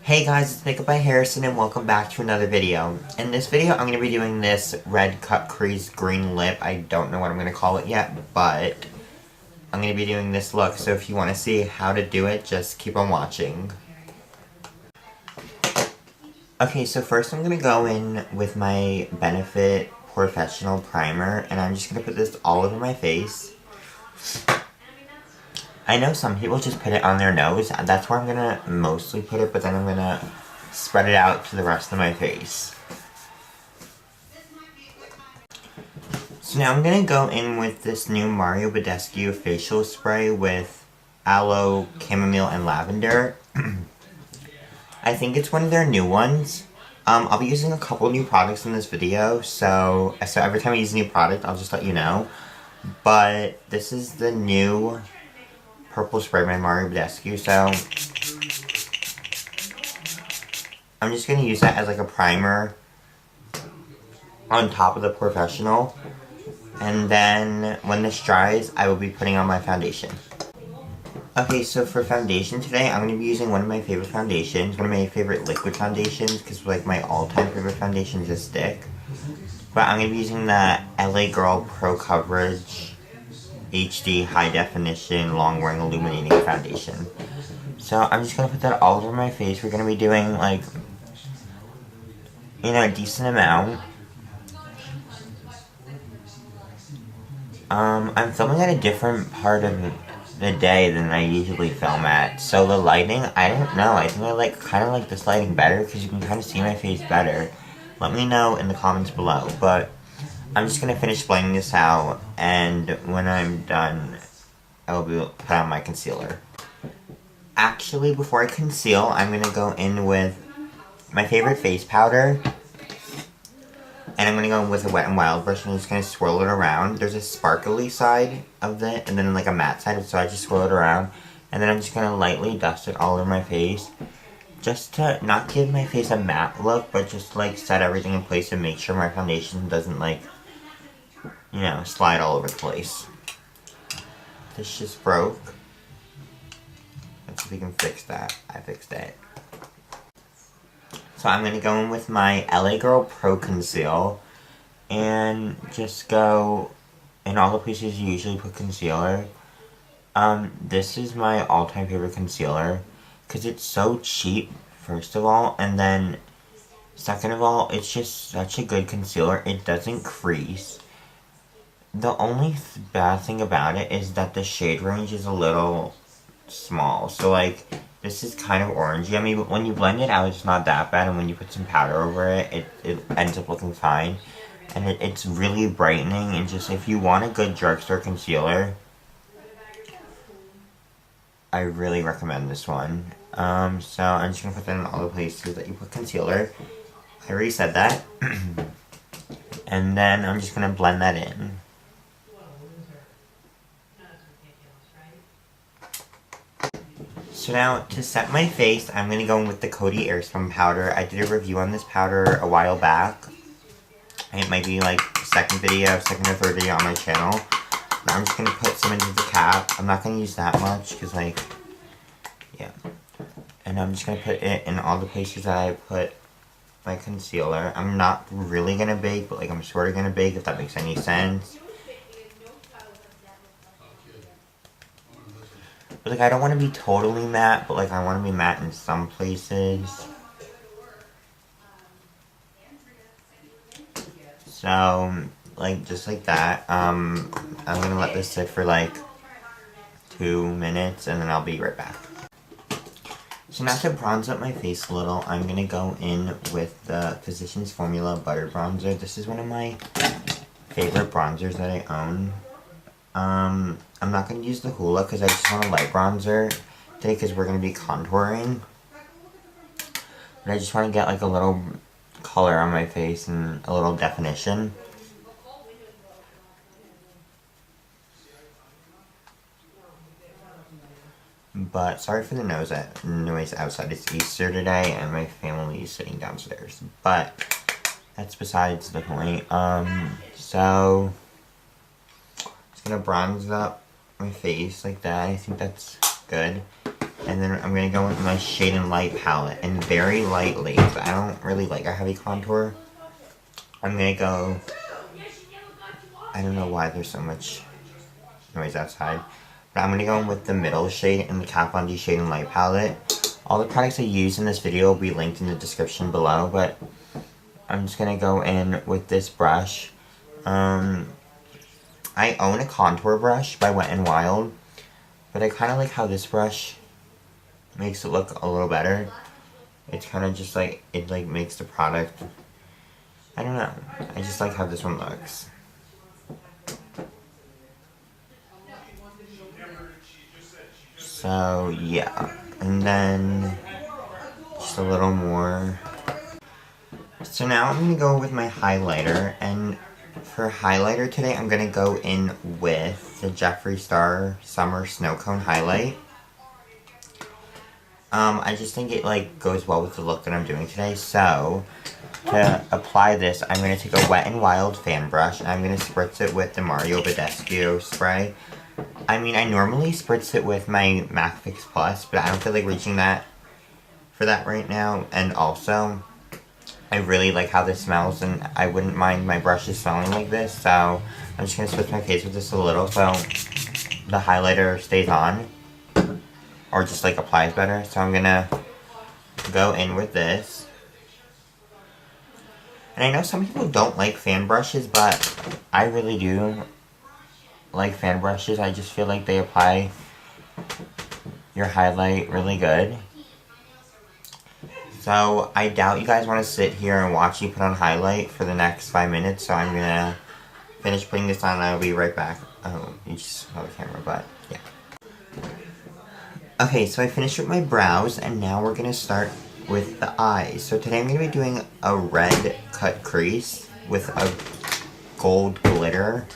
Hey guys, it's Makeup by Harrison and welcome back to another video. In this video, I'm going to be doing this red cut crease green lip. I don't know what I'm going to call it yet, but I'm going to be doing this look. So if you want to see how to do it, just keep on watching. Okay, so first I'm going to go in with my Benefit POREfessional primer, and I'm just going to put this all over my face. I know some people just put it on their nose. That's where I'm going to mostly put it, but then I'm going to spread it out to the rest of my face. So now I'm going to go in with this new Badescu facial spray with aloe, chamomile, and lavender. I think it's one of their new ones. I'll be using a couple new products in this video, so every time I use a new product, I'll just let you know. But this is the new purple spray by Badescu, so I'm just going to use that as like a primer on top of the POREfessional, and then when this dries, I will be putting on my foundation. Okay, so for foundation today, I'm going to be using one of my favorite foundations, one of my favorite liquid foundations, because like my all-time favorite foundation is a stick. But I'm going to be using the LA Girl Pro Coverage HD High Definition Long Wearing Illuminating Foundation. So I'm just going to put that all over my face. We're going to be doing like, a decent amount. I'm filming at a different part of the day than I usually film at. So the lighting, I don't know. I think I kind of like this lighting better because you can kind of see my face better. Let me know in the comments below. But I'm just going to finish blending this out, and when I'm done, I will put on my concealer. Actually, before I conceal, I'm going to go in with my favorite face powder, and I'm going to go in with a Wet n Wild brush, and I'm just going to swirl it around. There's a sparkly side of it, and then like a matte side, so I just swirl it around, and then I'm just going to lightly dust it all over my face, just to not give my face a matte look, but just like set everything in place and make sure my foundation doesn't slide all over the place. This just broke. Let's see if we can fix that. I fixed it. So I'm going to go in with my LA Girl Pro Conceal and just go in all the places you usually put concealer. This is my all-time favorite concealer because it's so cheap, first of all, and then second of all, it's just such a good concealer. It doesn't crease. The only bad thing about it is that the shade range is a little small. So like, this is kind of orangey. I mean, but when you blend it out, it's not that bad. And when you put some powder over it, it ends up looking fine. And it's really brightening. And just, if you want a good drugstore concealer, I really recommend this one. So I'm just going to put that in all the places that you put concealer. I already said that. And then I'm just going to blend that in. So now, to set my face, I'm going to go in with the Coty Airspun powder. I did a review on this powder a while back. It might be like the second or third video on my channel. Now I'm just going to put some into the cap. I'm not going to use that much because yeah. And I'm just going to put it in all the places that I put my concealer. I'm not really going to bake, but I'm sort of going to bake, if that makes any sense. But I don't want to be totally matte, but I want to be matte in some places. So, just like that. I'm going to let this sit for 2 minutes, and then I'll be right back. So now to bronze up my face a little, I'm going to go in with the Physicians Formula Butter Bronzer. This is one of my favorite bronzers that I own. I'm not going to use the Hoola because I just want a light bronzer today because we're going to be contouring. But I just want to get a little color on my face and a little definition. But sorry for the noise outside. It's Easter today and my family is sitting downstairs. But that's besides the point. So just gonna bronze up my face like that. I think that's good. And then I'm going to go with my Shade and Light palette. And very lightly, because I don't really like a heavy contour. I'm going to go... I don't know why there's so much noise outside. But I'm going to go in with the middle shade in the Kat Von D Shade and Light palette. All the products I use in this video will be linked in the description below. But I'm just going to go in with this brush. I own a contour brush by Wet n Wild. But I kind of like how this brush makes it look a little better. It's kind of just like, it like makes the product, I don't know. I just like how this one looks. So yeah, and then just a little more. So now I'm going to go with my highlighter, and for highlighter today I'm going to go in with the Jefree Star Summer Snow Cone Highlight. I just think it like goes well with the look that I'm doing today. So to apply this, I'm going to take a Wet n Wild fan brush and I'm going to spritz it with the Mario Badescu spray. I mean, I normally spritz it with my MAC Fix Plus, but I don't feel like reaching that for that right now. And also, I really like how this smells, and I wouldn't mind my brushes smelling like this. So I'm just going to spritz my face with this a little so the highlighter stays on, or just like applies better. So I'm going to go in with this. And I know some people don't like fan brushes, but I really do like fan brushes. I just feel like they apply your highlight really good. So I doubt you guys want to sit here and watch you put on highlight for the next 5 minutes. So I'm gonna finish putting this on and I'll be right back. Oh, you just saw the camera, but yeah. Okay, so I finished with my brows and now we're gonna start with the eyes. So today I'm gonna be doing a red cut crease with a gold glitter.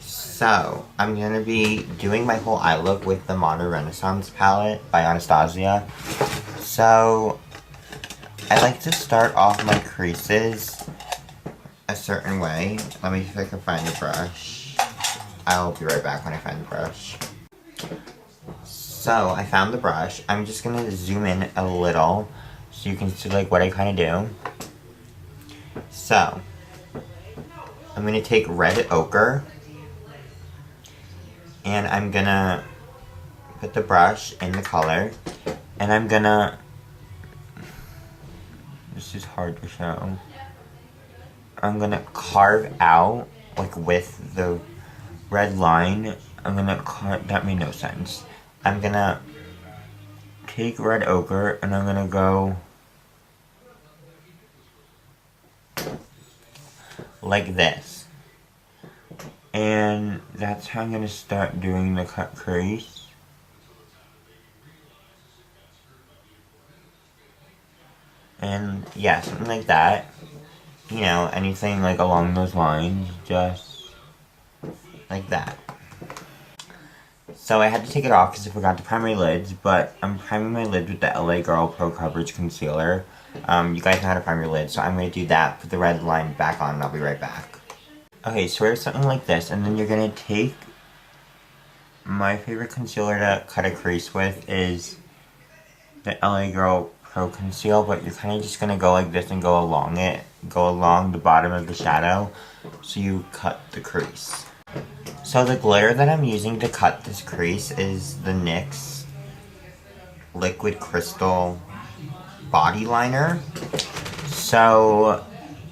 So, I'm going to be doing my whole eye look with the Modern Renaissance palette by Anastasia. So, I like to start off my creases a certain way. Let me see if I can find the brush. I'll be right back when I find the brush. So, I found the brush. I'm just going to zoom in a little so you can see like what I kind of do. So, I'm going to take red ochre. And I'm gonna put the brush in the color, and I'm gonna, this is hard to show, I'm gonna carve out, like with the red line, I'm gonna carve, that made no sense. I'm gonna take red ochre, and I'm gonna go like this. And that's how I'm going to start doing the cut crease. And yeah, something like that. You know, anything like along those lines, just like that. So I had to take it off because I forgot to prime my lids, but I'm priming my lids with the LA Girl Pro Coverage Concealer. You guys know how to prime your lids, so I'm going to do that, put the red line back on, and I'll be right back. Okay, so we have something like this, and then you're going to take, my favorite concealer to cut a crease with is the LA Girl Pro Conceal, but you're kind of just going to go like this and go along it, go along the bottom of the shadow, so you cut the crease. So the glitter that I'm using to cut this crease is the NYX Liquid Crystal Body Liner. So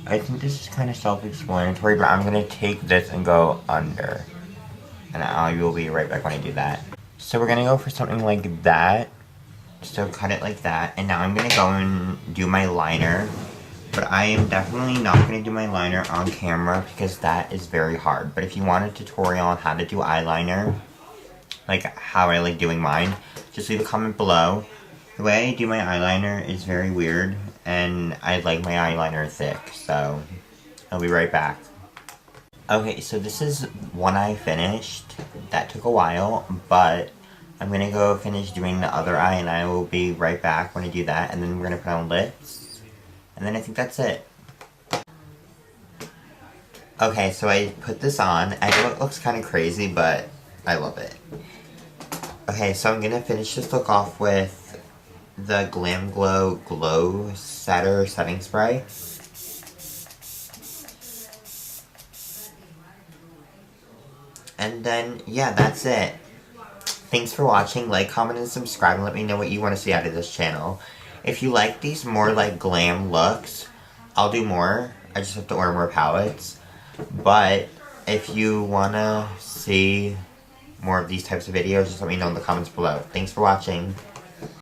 I think this is kind of self-explanatory, but I'm going to take this and go under. And I will be right back when I do that. So we're going to go for something like that. So cut it like that. And now I'm going to go and do my liner. But I am definitely not going to do my liner on camera because that is very hard. But if you want a tutorial on how to do eyeliner, like how I like doing mine, just leave a comment below. The way I do my eyeliner is very weird, and I like my eyeliner thick, so I'll be right back. Okay, so this is one I finished. That took a while, but I'm gonna go finish doing the other eye, and I will be right back when I do that, and then we're gonna put on lips, and then I think that's it. Okay, so I put this on. I know it looks kind of crazy, but I love it. Okay, so I'm gonna finish this look off with the Glam Glow Setter Setting Spray. And then, yeah, that's it. Thanks for watching. Like, comment, and subscribe, and let me know what you want to see out of this channel. If you like these more, like, glam looks, I'll do more. I just have to order more palettes. But, if you want to see more of these types of videos, just let me know in the comments below. Thanks for watching.